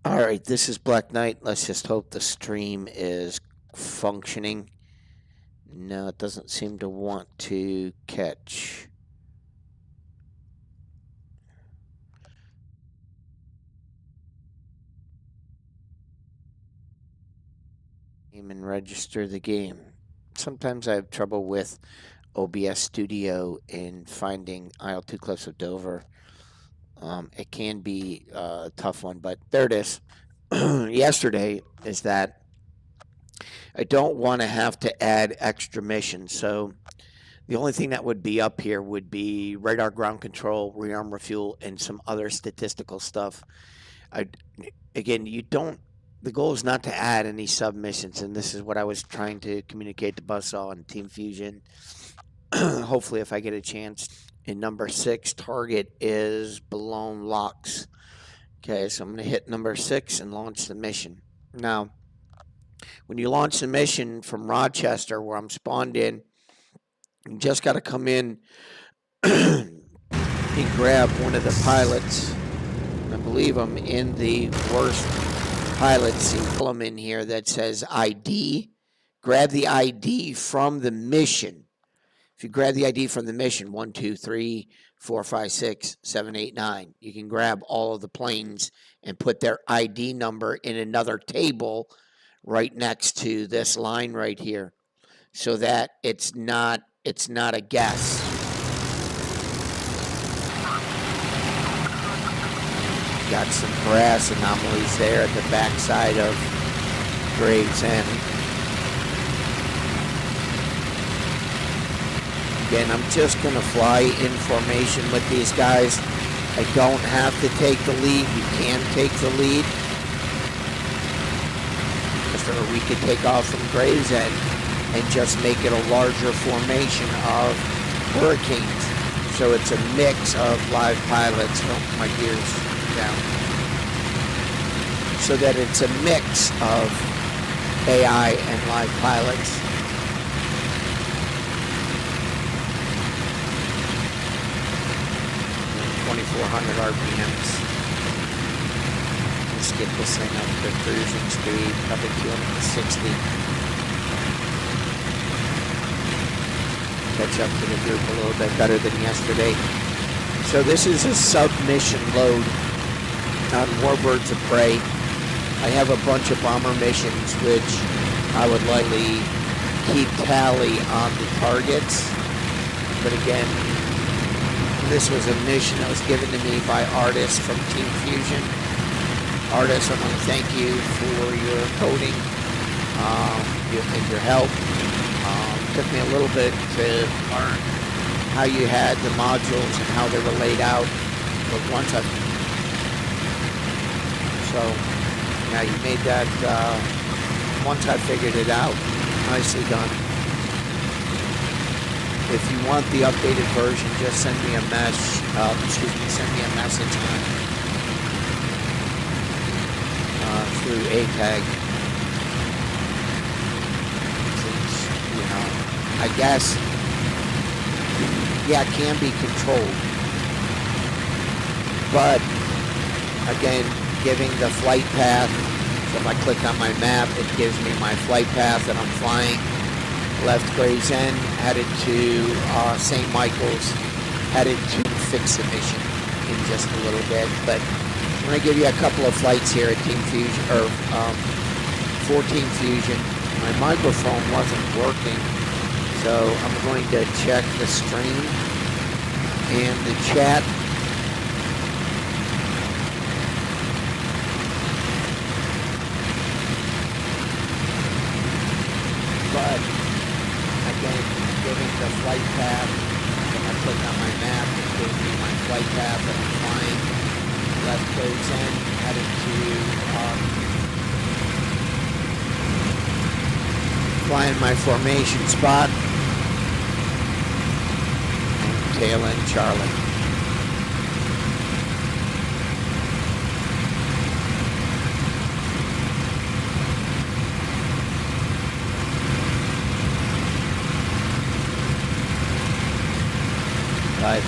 All right, this is Black Knight. Let's just hope the stream is functioning. No, it doesn't seem to want to catch. And register the game. Sometimes I have trouble with OBS Studio in finding Isle 2 Cliffs of Dover. It can be a tough one, but there it is. Yesterday is that I don't want to have to add extra missions. So the only thing that would be up here would be radar ground control, rearm refuel, and some other statistical stuff. Again, you don't. The goal is not to add any submissions, and this is what I was trying to communicate to Buzzsaw and Team Fusion. Hopefully, if I get a chance. In number 6, target is Boulogne locks. Okay, so I'm going to hit number 6 and launch the mission. Now, when you launch the mission from Rochester, where I'm spawned in, you just got to come in and grab one of the pilots. I believe I'm in the worst pilot column in here that says ID. Grab the ID from the mission. If you grab the ID from the mission, 1, 2, 3, 4, 5, 6, 7, 8, 9, you can grab all of the planes and put their ID number in another table right next to this line right here, so that it's not a guess. Got some grass anomalies there at the backside of Gravesend. Again, I'm just going to fly in formation with these guys. I don't have to take the lead. You can take the lead. Or we could take off from Gravesend and just make it a larger formation of hurricanes. So it's a mix of live pilots. Oh, my gear's down. So that it's a mix of AI and live pilots. 2,400 RPMs. Let's get this thing up to cruising speed, probably 260. Catch up to the group a little bit better than yesterday. So this is a submission load on Warbirds of Prey. I have a bunch of bomber missions which I would likely keep tally on the targets. But again, this was a mission that was given to me by artists from Team Fusion. Artists, I want to thank you for your coding and your help. Took me a little bit to learn how you had the modules and how they were laid out. But once I made that, once I figured it out, nicely done. If you want the updated version, just send me a message through ATAG. I guess, yeah, it can be controlled. But, again, giving the flight path, so if I click on my map, it gives me my flight path that I'm flying. Left Gravesend, headed to St. Michael's, headed to fix the mission in just a little bit. But I'm going to give you a couple of flights here at Team Fusion, or for Team Fusion. My microphone wasn't working, so I'm going to check the stream and the chat. But again, giving the flight path, when I click on my map, it gives me my flight path that I'm flying. Left Gravesend, headed to flying my formation spot. And tail end Charlie. But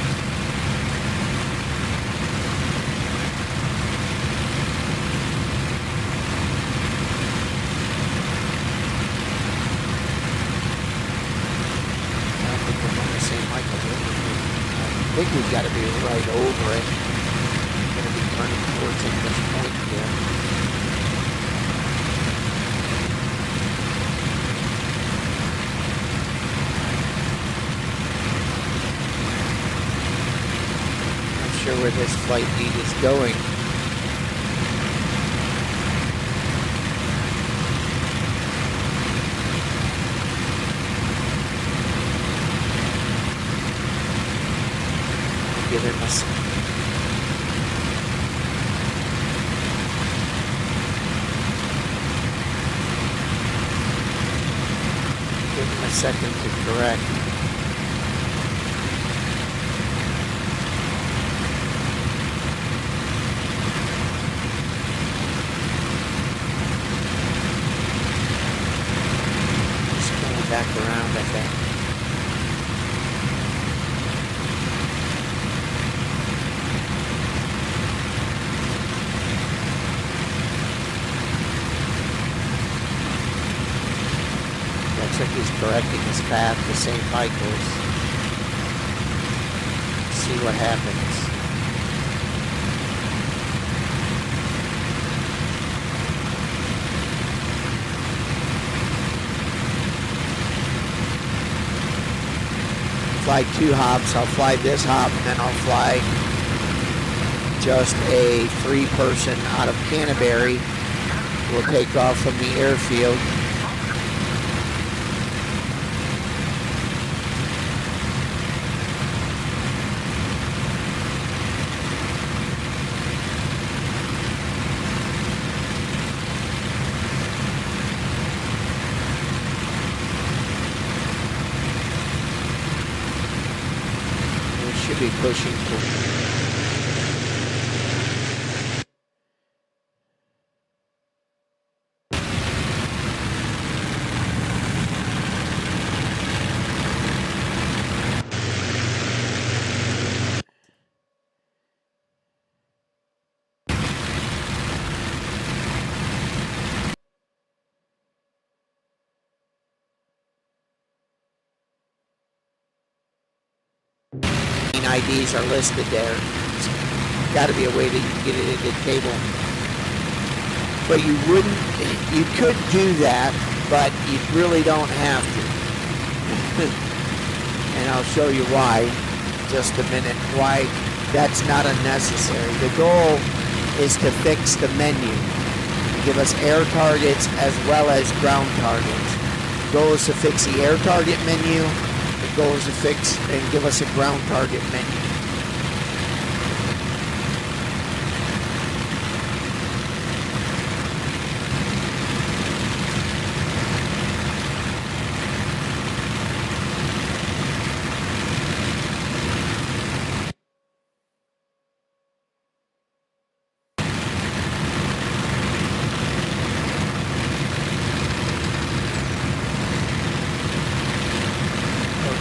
we've got to be right over it. We're going to be turning towards English Point here. Not sure where this flight lead is going. Give him a second. Give him a second to correct. Just coming back around, I think. Looks like he's correcting his path to St. Michael's. See what happens. Fly 2 hops. I'll fly this hop, and then I'll fly just a 3-person out of Canterbury. We'll take off from the airfield. Should be pushing for IDs are listed there. There's got to be a way that you can get it into the table. But you could do that, but you really don't have to. And I'll show you why in just a minute, why that's not unnecessary. The goal is to fix the menu. Give us air targets as well as ground targets. The goal is to fix the air target menu. The goal is to fix and give us a ground target menu.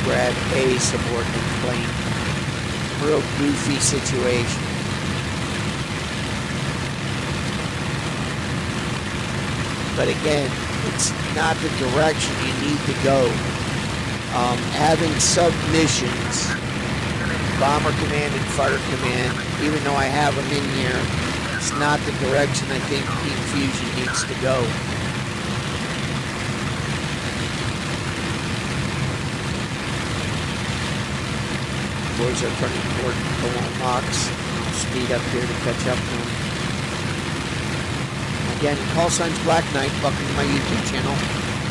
Grab a subordinate plane. Real goofy situation. But again, it's not the direction you need to go. Having submissions, Bomber Command and Fighter Command, even though I have them in here, it's not the direction I think Team Fusion needs to go. Boys are turning toward Boulogne Locks. I'll speed up here to catch up to them. Again, call signs Black Knight. Welcome to my YouTube channel.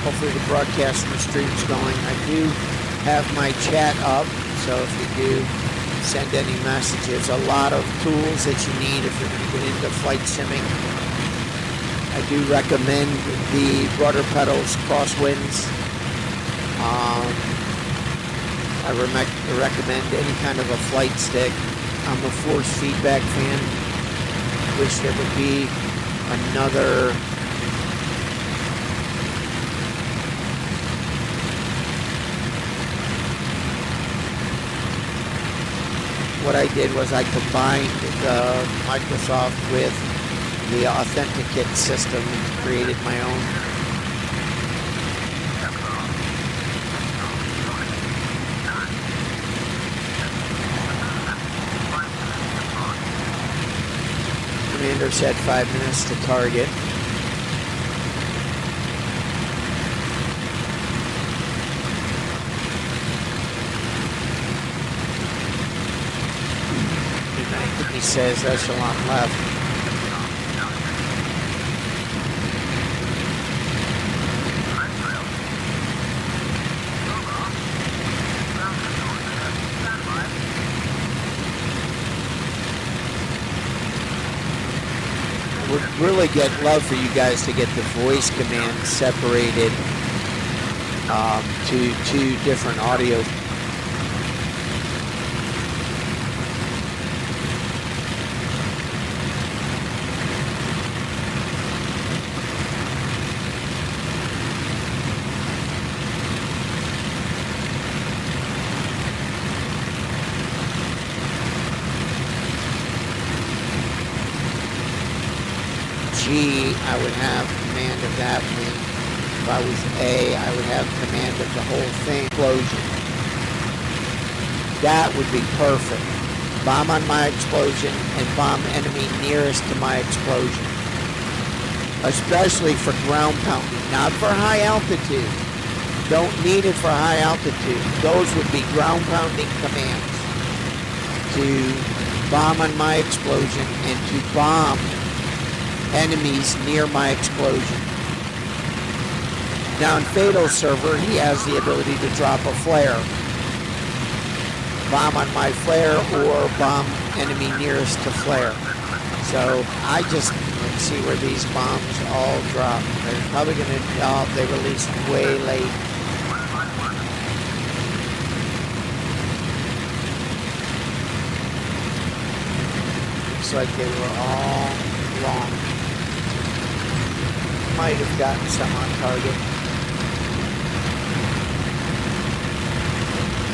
Hopefully the broadcast and the stream's going. I do have my chat up, so if you do send any messages, a lot of tools that you need if you're going to get into flight simming. I do recommend the rudder pedals, crosswinds. I recommend any kind of a flight stick. I'm a force feedback fan. Wish there would be another what I did was I combined the Microsoft with the Authenticate system and created my own. commander said 5 minutes to target. And I think he says echelon left. Would really love for you guys to get the voice command separated to two different audio. G, I would have command of that wing. If I was A, I would have command of the whole thing. Explosion. That would be perfect. Bomb on my explosion and bomb enemy nearest to my explosion. Especially for ground pounding, not for high altitude. Don't need it for high altitude. Those would be ground pounding commands. To bomb on my explosion and to bomb enemies near my explosion. Now in Fatal server, he has the ability to drop a flare. Bomb on my flare or bomb enemy nearest to flare. So I just let's see where these bombs all drop. They're probably gonna, oh, they released way late. Looks like they were all wrong. Might have gotten some on target.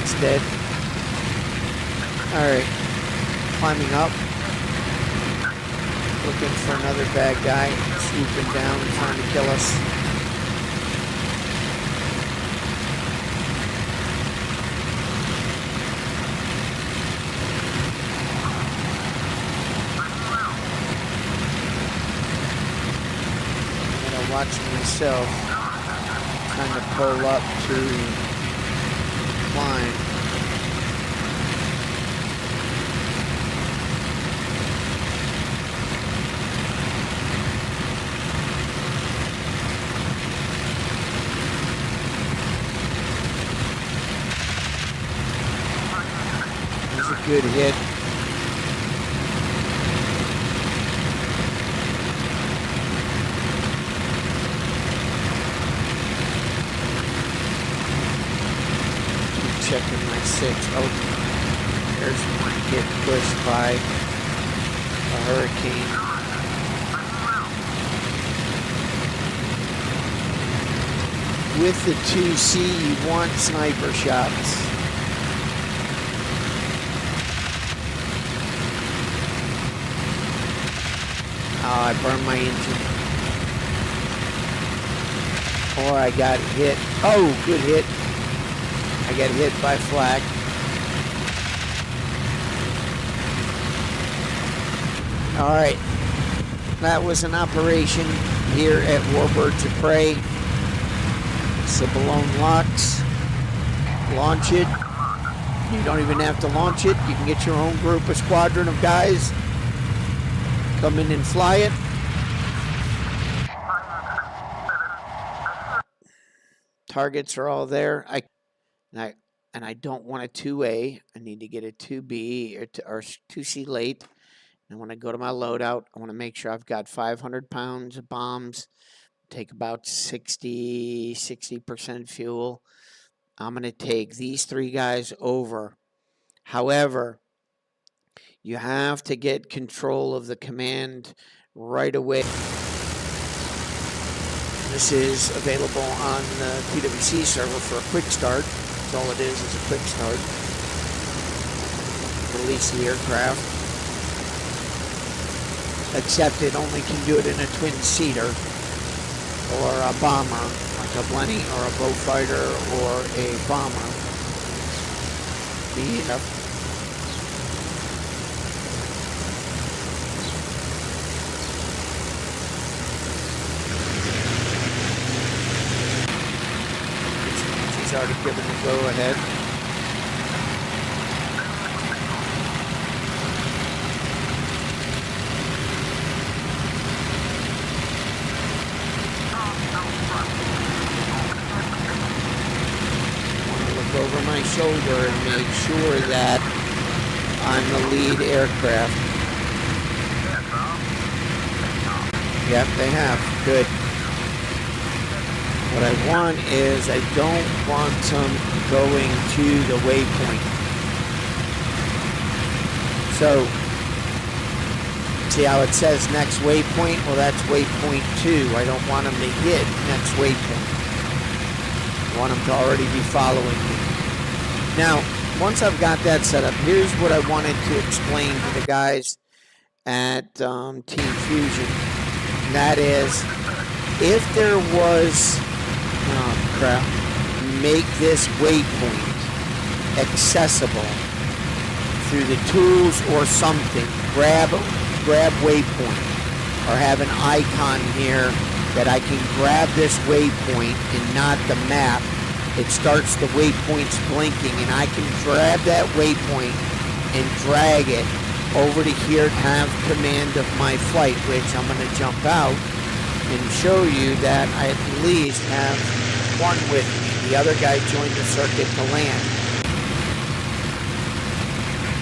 It's dead. Alright. Climbing up. Looking for another bad guy. Swooping down, trying to kill us. Watching myself, trying to pull up to climb. There's a good hit. Checking my 6. Oh, there's one get pushed by a hurricane. With the 2C, you want sniper shots. Oh, I burned my engine. Or I got hit. Oh, good hit. I get hit by flak. All right, that was an operation here at Warbirds of Prey. It's the Boulogne Lux. Launch it. You don't even have to launch it. You can get your own group, a squadron of guys. Come in and fly it. Targets are all there. And I don't want a 2A. I need to get a 2B or 2C late. And when I go to my loadout, I want to make sure I've got 500 pounds of bombs. Take about 60% fuel. I'm going to take these 3 guys over. However, you have to get control of the command right away. This is available on the PWC server for a quick start. That's all it is a quick start. Release the aircraft. Except it only can do it in a twin-seater or a bomber, like a Blenny or a Beaufighter or a bomber. he's already given the go-ahead. Over my shoulder and make sure that I'm the lead aircraft. Yep, they have. Good. What I want is I don't want them going to the waypoint. So, see how it says next waypoint? Well, that's waypoint 2. I don't want them to hit next waypoint. I want them to already be following me. Now, once I've got that set up, here's what I wanted to explain to the guys at Team Fusion. And that is, if there was, make this waypoint accessible through the tools or something, grab waypoint, or have an icon here that I can grab this waypoint and not the map. It starts the waypoints blinking, and I can grab that waypoint and drag it over to here to have command of my flight, which I'm going to jump out and show you that I at least have one with me. The other guy joined the circuit to land.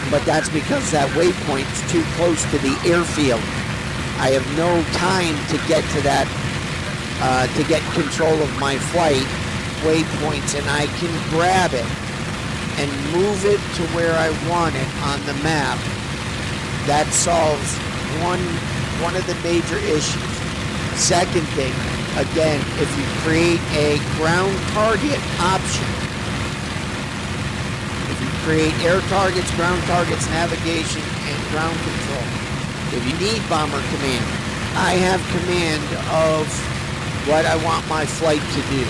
But that's because that waypoint's too close to the airfield. I have no time to get to that, to get control of my flight waypoints, and I can grab it and move it to where I want it on the map. That solves one of the major issues. Second thing, again, if you create a ground target option, if you create air targets, ground targets, navigation, and ground control, if you need bomber command, I have command of what I want my flight to do.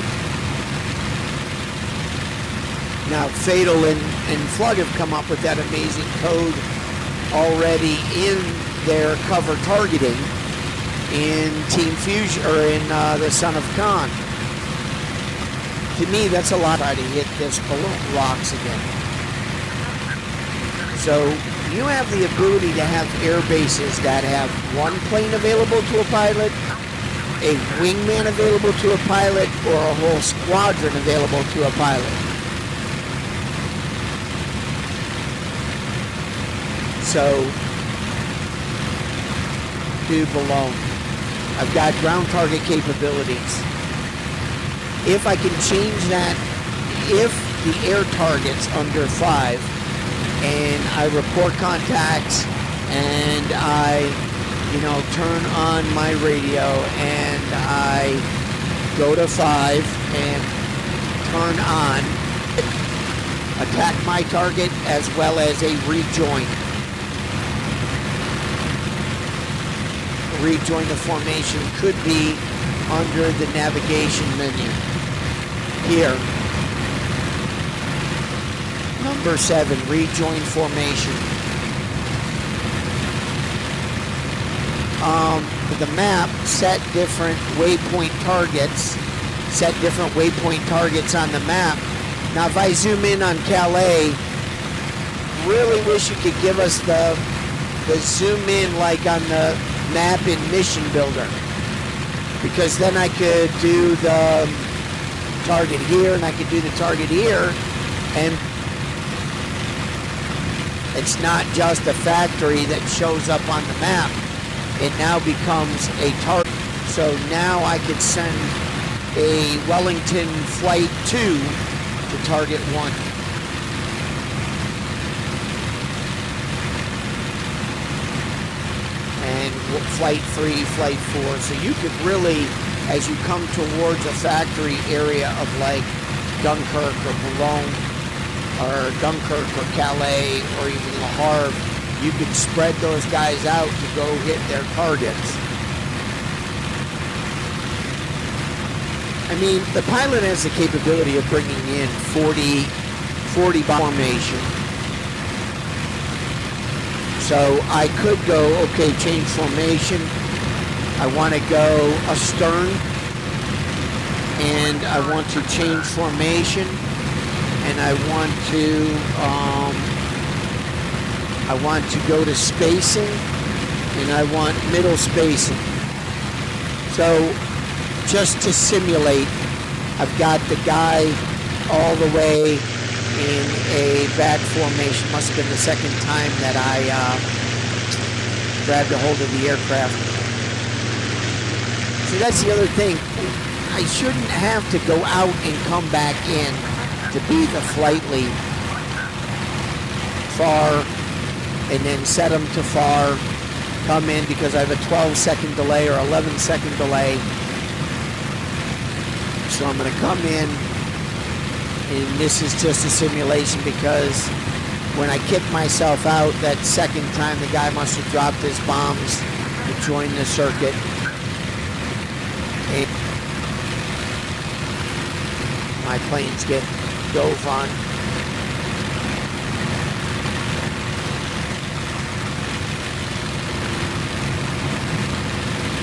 Now, Fatal and Flug have come up with that amazing code already in their cover targeting in Team Fusion, or in the Son of Khan. To me, that's a lot. Try to hit this balloon rocks again. So you have the ability to have air bases that have one plane available to a pilot, a wingman available to a pilot, or a whole squadron available to a pilot. So, to Boulogne, I've got ground target capabilities. If I can change that, if the air target's under 5, and I report contacts, and I, turn on my radio, and I go to 5 and turn on, attack my target as well as a rejoin. Rejoin the formation could be under the navigation menu. Here, number 7, rejoin formation. The map set different waypoint targets on the map. Now, if I zoom in on Calais, really wish you could give us the zoom in like on the map in Mission Builder, because then I could do the target here and I could do the target here, and it's not just a factory that shows up on the map. It now becomes a target. So now I could send a Wellington Flight 2 to target 1. And Flight 3, Flight 4. So you could really, as you come towards a factory area of like Dunkirk or Boulogne, or Dunkirk or Calais, or even Le Havre, you could spread those guys out to go hit their targets. I mean, the pilot has the capability of bringing in 40 formation. So I could go, okay, change formation. I want to go astern. and I want to change formation, and I want to go to spacing, and I want middle spacing. So just to simulate, I've got the guy all the way in a back formation. Must have been the second time that I grabbed a hold of the aircraft. See, that's the other thing. I shouldn't have to go out and come back in to be the flight lead. FAR, and then set them to FAR, come in because I have a 12-second delay or 11-second delay. So I'm going to come in, and this is just a simulation because when I kicked myself out that second time, the guy must have dropped his bombs to join the circuit. And my planes get dove on.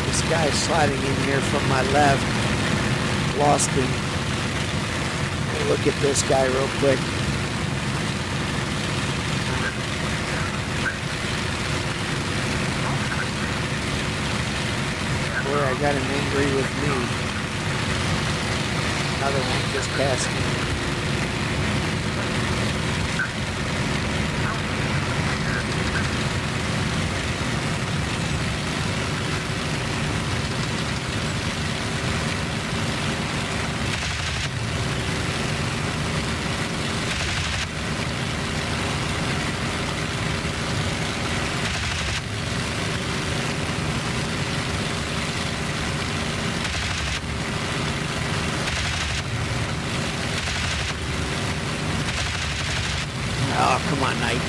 This guy sliding in here from my left. Lost him. Look at this guy real quick. Boy, I got him angry with me. Another one just passed me. Oh, come on, Knight.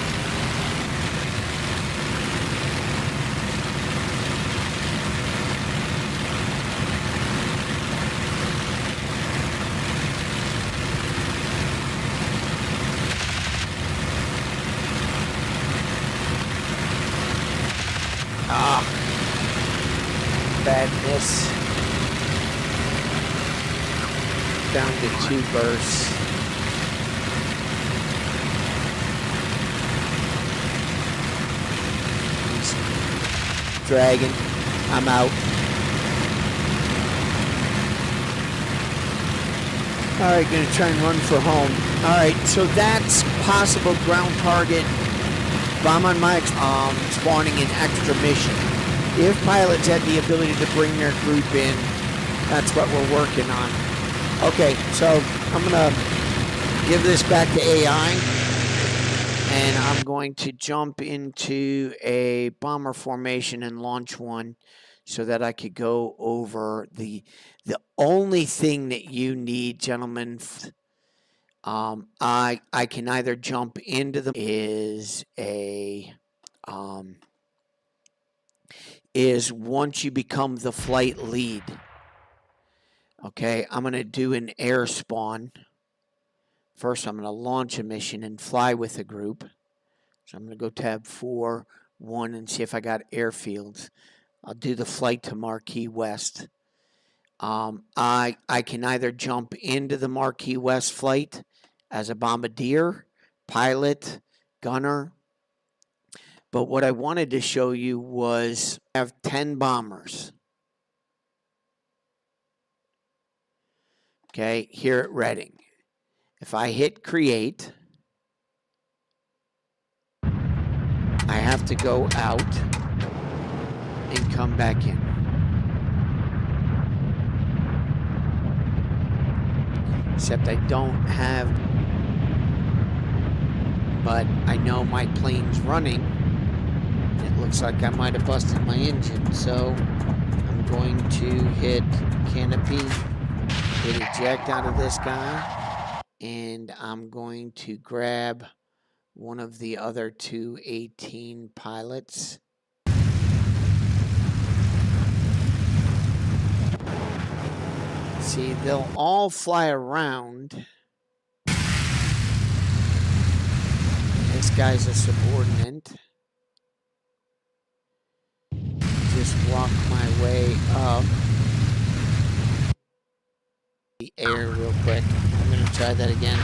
Ah, bad miss. Down to 2 bursts. Dragon, I'm out. All right, gonna try and run for home. All right, so that's possible ground target. Bomb on my spawning an extra mission. If pilots had the ability to bring their group in, that's what we're working on. Okay, so I'm gonna give this back to AI. And I'm going to jump into a bomber formation and launch one so that I could go over the only thing that you need, gentlemen. I can either jump into the is once you become the flight lead. Okay, I'm going to do an air spawn. First, I'm going to launch a mission and fly with a group. So I'm going to go tab 4, 1, and see if I got airfields. I'll do the flight to Marquis West. I can either jump into the Marquis West flight as a bombardier, pilot, gunner. But what I wanted to show you was I have 10 bombers. Okay, here at Reading. If I hit create, I have to go out and come back in. Except I don't have, but I know my plane's running. It looks like I might have busted my engine, so I'm going to hit canopy, hit eject out of this guy, and I'm going to grab one of the other 218 pilots. See, they'll all fly around. This guy's a subordinate. Just walk my way up. the air real quick. I'm going to try that again.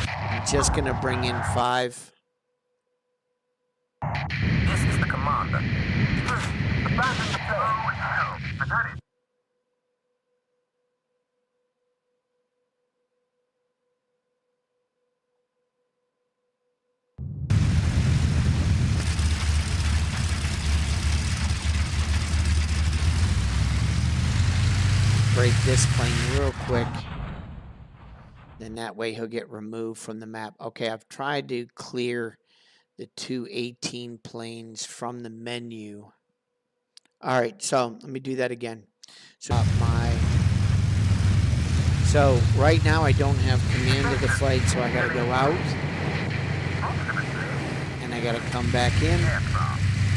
I'm just going to bring in 5. This is the commander. Abandon the plane. I got it. Break this plane real quick. Then that way he'll get removed from the map. Okay, I've tried to clear the 218 planes from the menu. All right, so let me do that again. So right now I don't have command of the flight, so I gotta go out. And I gotta come back in.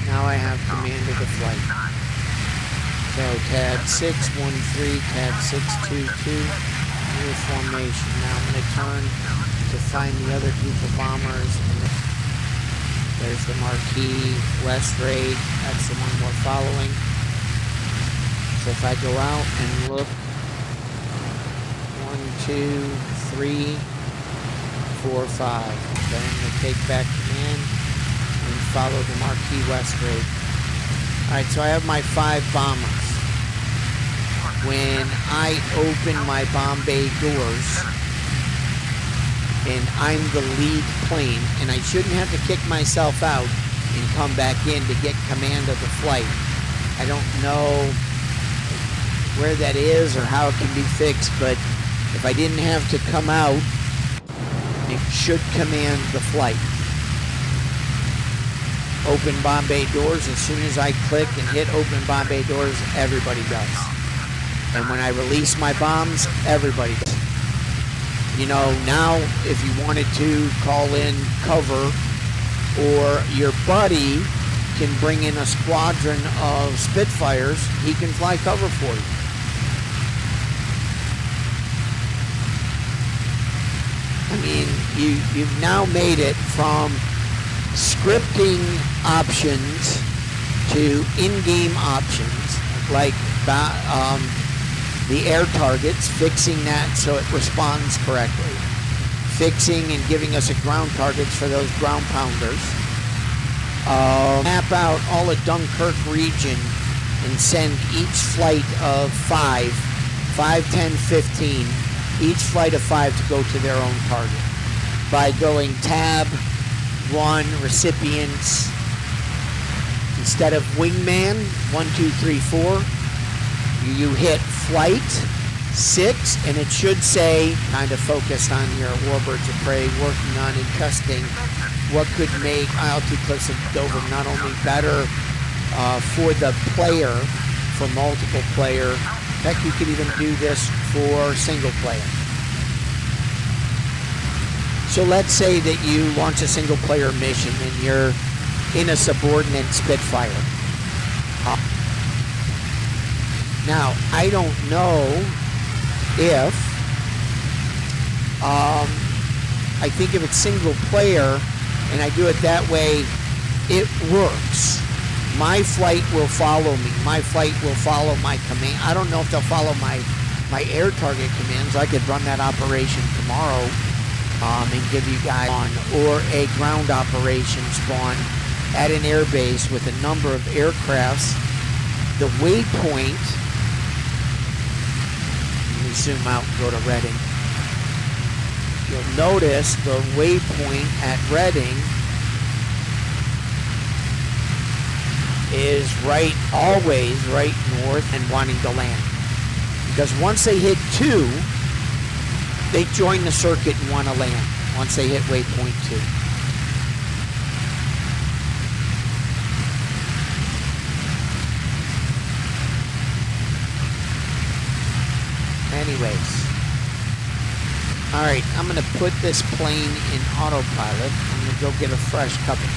Now I have command of the flight. So tab 613, tab 622, new formation. Now I'm gonna turn to find the other group of bombers. There's the Marquis West Raid. That's the one we're following. So if I go out and look, 1, 2, 3, 4, 5. Then I'm going to take back command and follow the Marquis West Raid. Alright, so I have my 5 bombers. When I open my bomb bay doors, and I'm the lead plane, and I shouldn't have to kick myself out and come back in to get command of the flight. I don't know where that is or how it can be fixed, but if I didn't have to come out, it should command the flight. Open bomb bay doors, as soon as I click and hit open bomb bay doors, everybody does. And when I release my bombs, everybody does. You know, now if you wanted to call in cover, or your buddy can bring in a squadron of Spitfires, he can fly cover for you. I mean, you've now made it from scripting options to in-game options, like the air targets, fixing that so it responds correctly. Fixing and giving us a ground targets for those ground pounders. Map out all of Dunkirk region and send each flight of 5, 10, 15, each flight of 5 to go to their own target. By going tab 1, recipients, instead of wingman, 1, 2, 3, 4, you hit flight 6, and it should say, kind of focused on your Warbirds of Prey, working on and testing what could make IL-2 Cliffs of Dover not only better for the player, for multiple player. In fact, you could even do this for single player. So let's say that you launch a single player mission and you're in a subordinate Spitfire. Now, I don't know if, I think if it's single player and I do it that way, it works. My flight will follow me. My flight will follow my command. I don't know if they'll follow my air target commands. I could run that operation tomorrow and give you guys on, or a ground operation spawn at an air base with a number of aircrafts. The waypoint, let me zoom out and go to Reading. You'll notice the waypoint at Reading is always right north and wanting to land. Because once they hit 2, they join the circuit and want to land. Once they hit waypoint 2. Anyways. Alright, I'm going to put this plane in autopilot. I'm going to go get a fresh cup of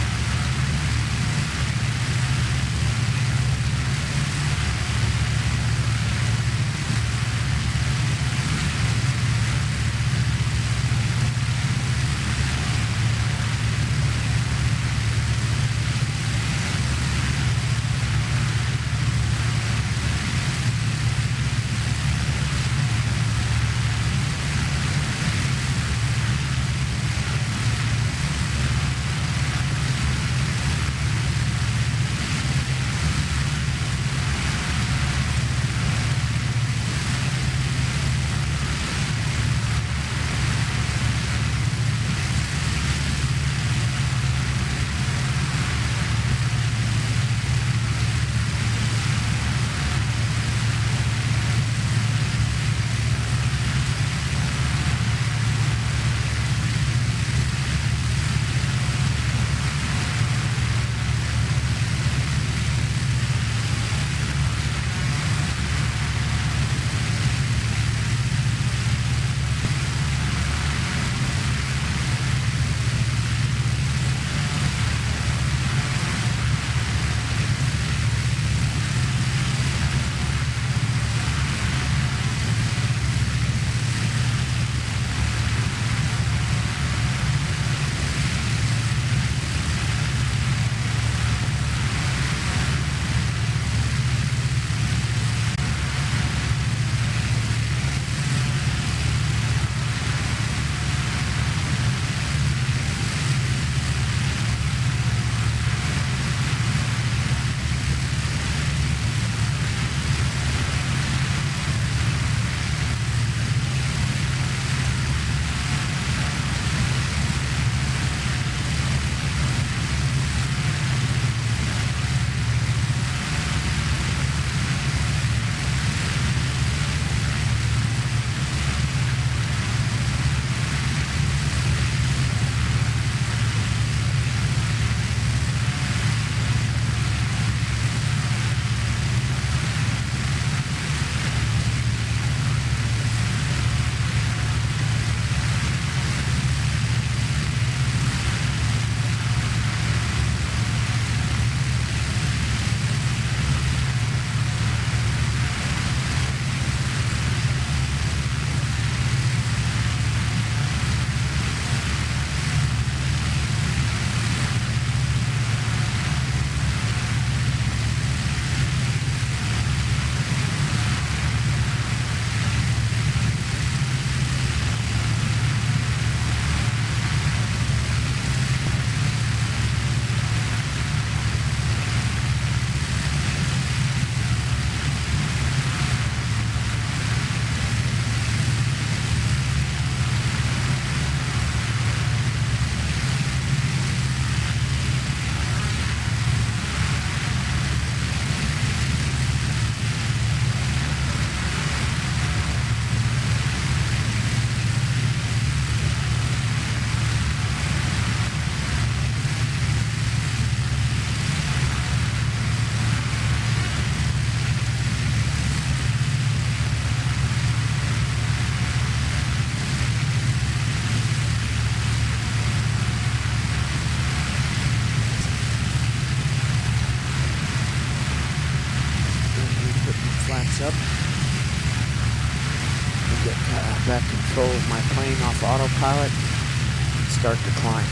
off autopilot and start to climb.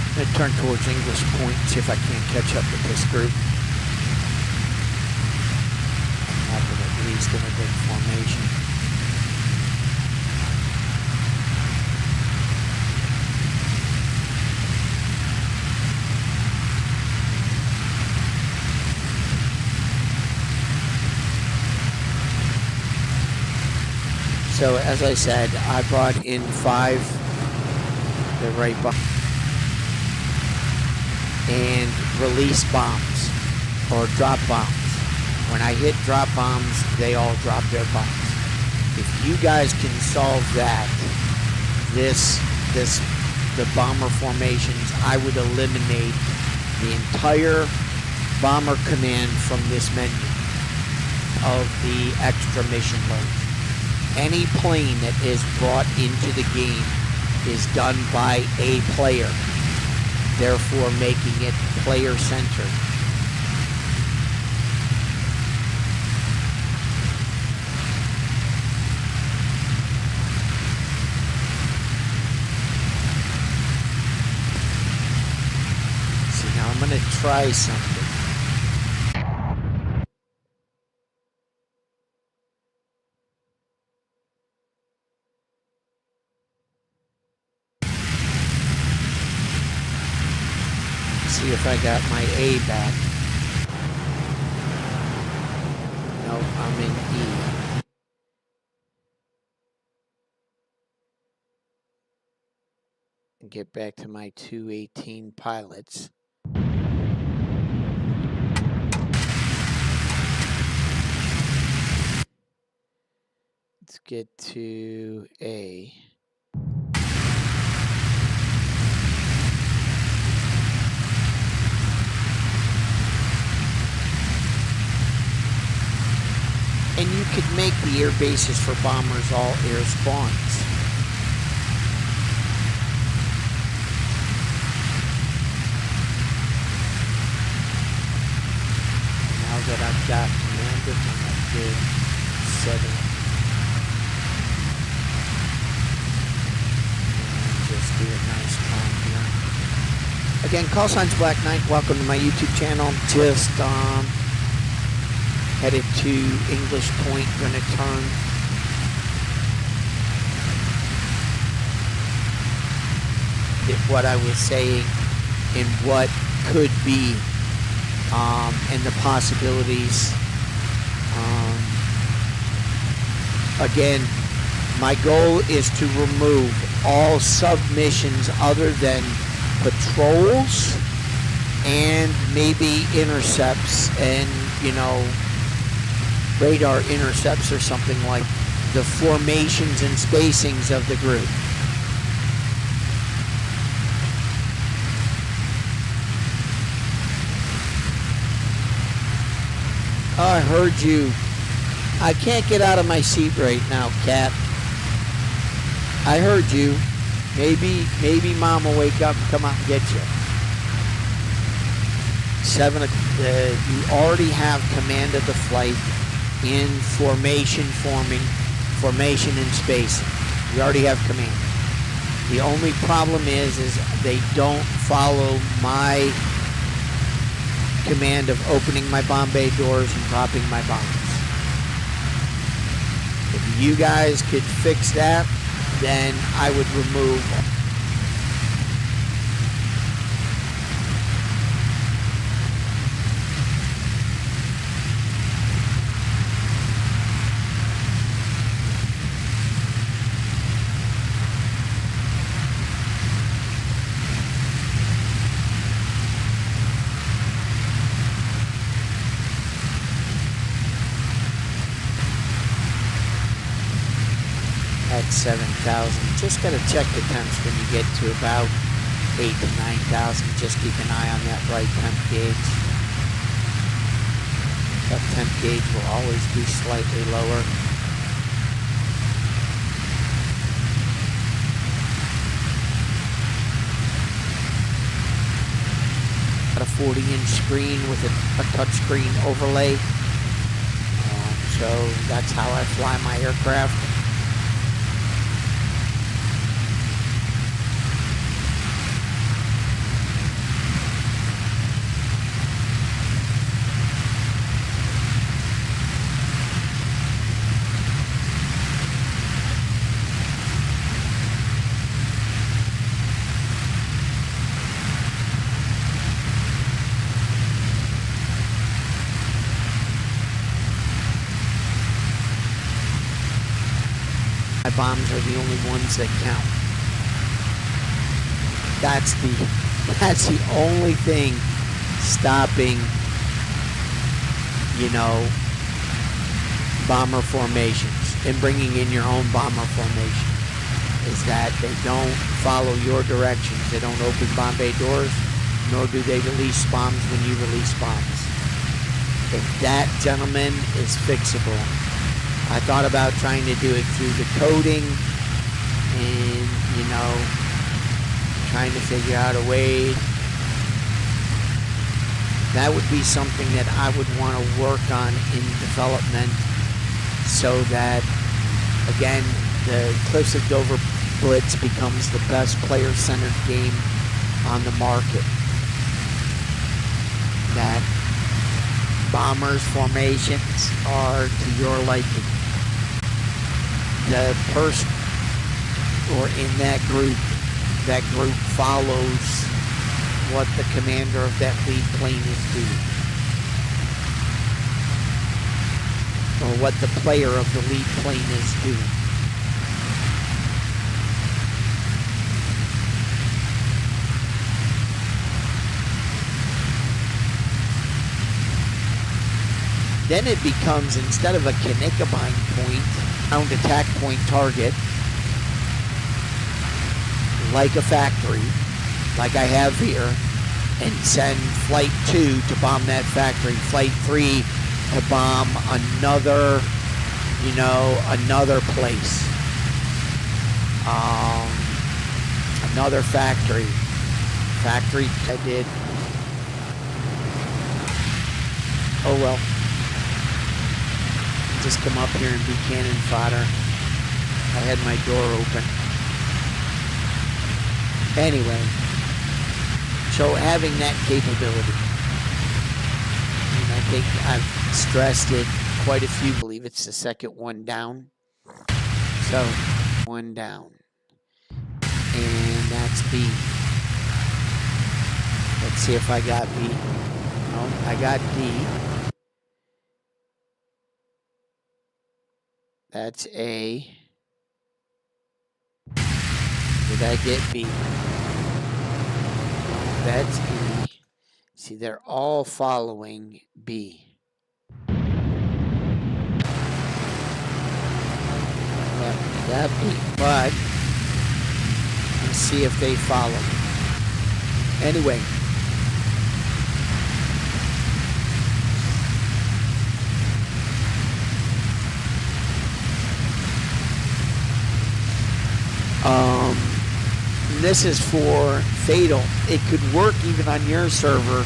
I'm going to turn towards English Point, see if I can't catch up with this group. I'm not at least in a good formation. So as I said, I brought in 5. They're right behind. And release bombs or drop bombs. When I hit drop bombs, they all drop their bombs. If you guys can solve that, the bomber formations, I would eliminate the entire bomber command from this menu of the extra mission loads. Any plane that is brought into the game is done by a player, therefore making it player-centered. See, now I'm going to try something. See if I got my A back. Nope, I'm in E. And get back to my 218 pilots. Let's get to A. And you could make the air bases for bombers all air spawns. Now that I've got command of my good setting. And just do a nice climb here. Again, call signs Black Knight. Welcome to my YouTube channel. Just headed to English Point, gonna turn. What I was saying and what could be and the possibilities. Again, my goal is to remove all submissions other than patrols and maybe intercepts and, you know, radar intercepts or something like the formations and spacings of the group. Oh, I heard you. I can't get out of my seat right now, Cat. I heard you. Maybe Mom will wake up and come out and get you. 7 o'clock. You already have command of the flight in formation and spacing. You already have command. The only problem is they don't follow my command of opening my bomb bay doors and dropping my bombs. If you guys could fix that, then I would remove at 7,000. Just got to check the temps when you get to about 8,000 to 9,000. Just keep an eye on that right temp gauge. That temp gauge will always be slightly lower. Got a 40-inch screen with a touchscreen overlay. So So that's how I fly my aircraft. My bombs are the only ones that count. That's the only thing stopping, you know, bomber formations and bringing in your own bomber formation is that they don't follow your directions. They don't open bomb bay doors, nor do they release bombs when you release bombs. And that, gentlemen, is fixable. I thought about trying to do it through the coding and, you know, trying to figure out a way. That would be something that I would want to work on in development so that, again, the Cliffs of Dover Blitz becomes the best player-centered game on the market. That bombers formations are to your liking. The person or in that group follows what the commander of that lead plane is doing, or what the player of the lead plane is doing. Then it becomes, instead of a Knickerbein point, ground attack point target, like a factory, like I have here, and send Flight 2 to bomb that factory, Flight 3 to bomb another, you know, another place, another factory I did. Oh well. Just come up here and be cannon fodder. I had my door open. Anyway, so having that capability, and I think I've stressed it quite a few. I believe it's the second one down. So, one down. And that's B. Let's see if I got B. No, I got D. That's A. Did I get B? That's E. See, they're all following B. Yep, got B. But let's see if they follow me. Anyway. This is for Fatal. It could work even on your server.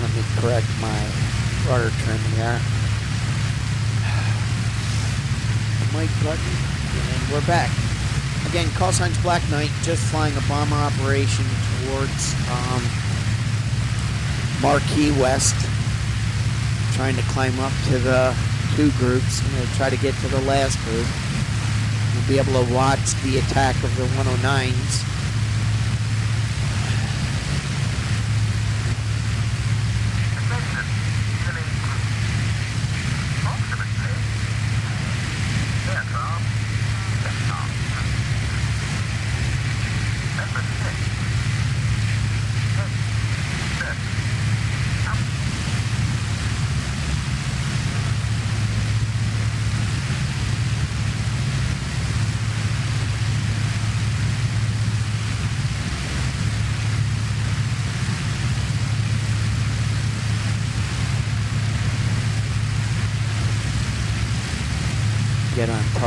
Let me correct my rudder trim there. The mic button, and we're back. Again, call signs Black Knight, just flying a bomber operation towards Marquis West. Trying to climb up to the 2 groups. I'm going to try to get to the last group. We'll be able to watch the attack of the 109s.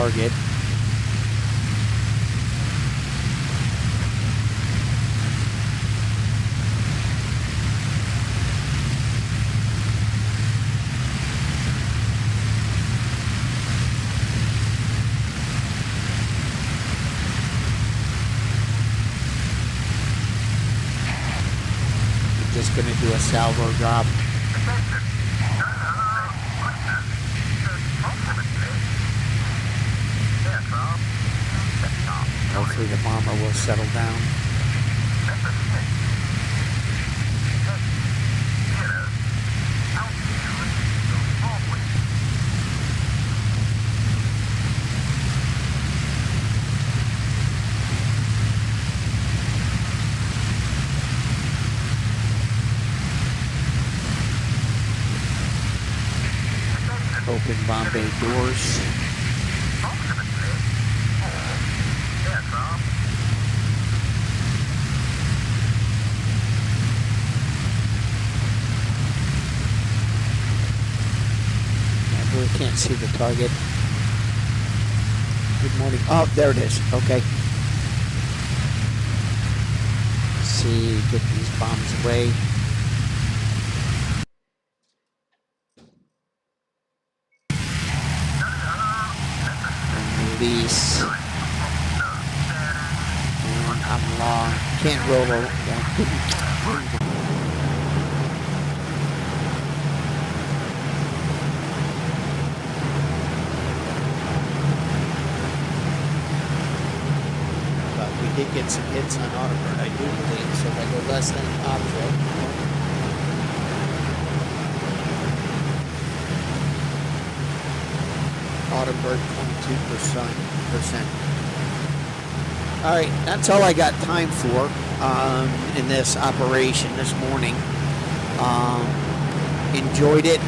target. Just going to do a salvo drop. Hopefully the bomber will settle down. Open bomb bay doors. I really can't see the target. Good morning. Oh, there it is. Okay. Let's see, get these bombs away. Release. And I'm long. Can't roll over. But we did get some hits on Warbird, I do believe. So if I go less than object. Warbird 22%. All right, that's all I got time for in this operation this morning. Enjoyed it.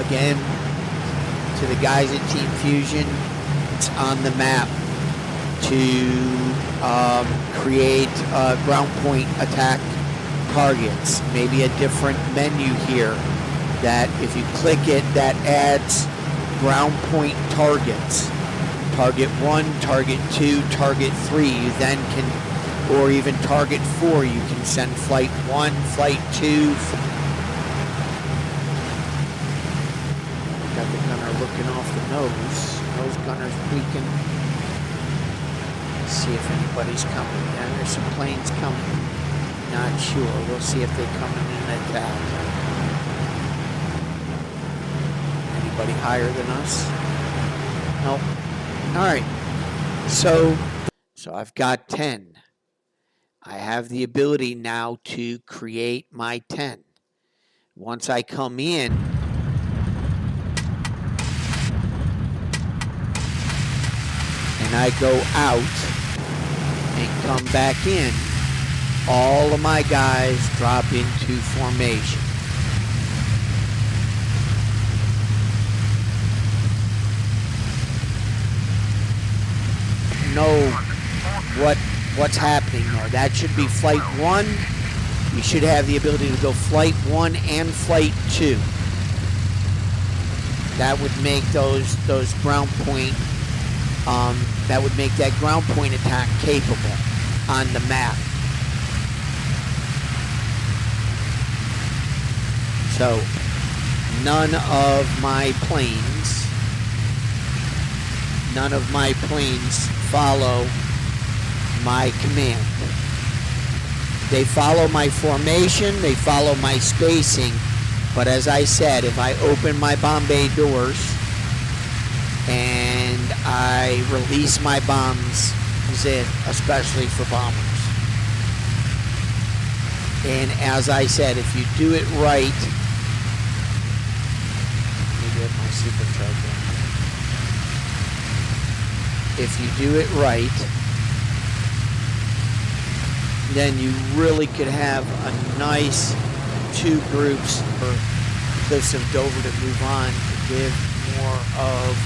Again, to the guys at Team Fusion, it's on the map to create ground point attack targets. Maybe a different menu here that if you click it, that adds ground point targets. Target 1, target 2, target 3. You then can, or even target 4, you can send flight 1, flight 2. Got the gunner looking off the nose. Nose gunner's peeking. Let's see if anybody's coming. Yeah, there's some planes coming. Not sure. We'll see if they come in and attack. Anybody higher than us? Nope. All right. So I've got 10. I have the ability now to create my 10. Once I come in, and I go out and come back in, all of my guys drop into formation. Know what's happening there. That should be flight 1. You should have the ability to go flight 1 and flight 2. That would make those ground point that would make that ground point attack capable on the map. So none of my planes follow my command. They follow my formation, they follow my spacing, but as I said, if I open my bomb bay doors and I release my bombs in, especially for bombers. And as I said, if you do it right, let me get my supercharger. If you do it right, then you really could have a nice 2 groups for Cliffs of Dover to move on to give more of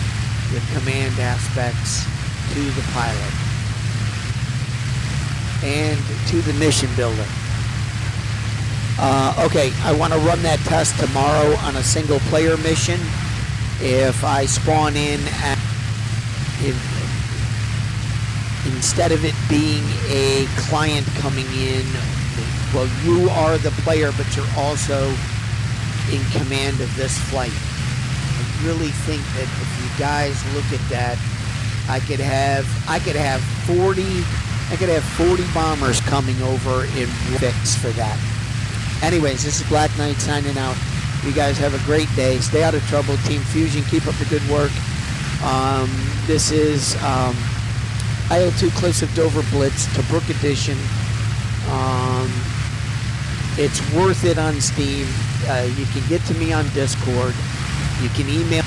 the command aspects to the pilot and to the mission builder. Okay, I want to run that test tomorrow on a single player mission. If I spawn in instead of it being a client coming in, well, you are the player, but you're also in command of this flight. I really think that if you guys look at that, I could have 40 bombers coming over in fix for that. Anyways, this is Black Knight signing out. You guys have a great day. Stay out of trouble. Team Fusion, keep up the good work. This is IL-2 Cliffs of Dover Blitz, Tobruk Edition. It's worth it on Steam. You can get to me on Discord. You can email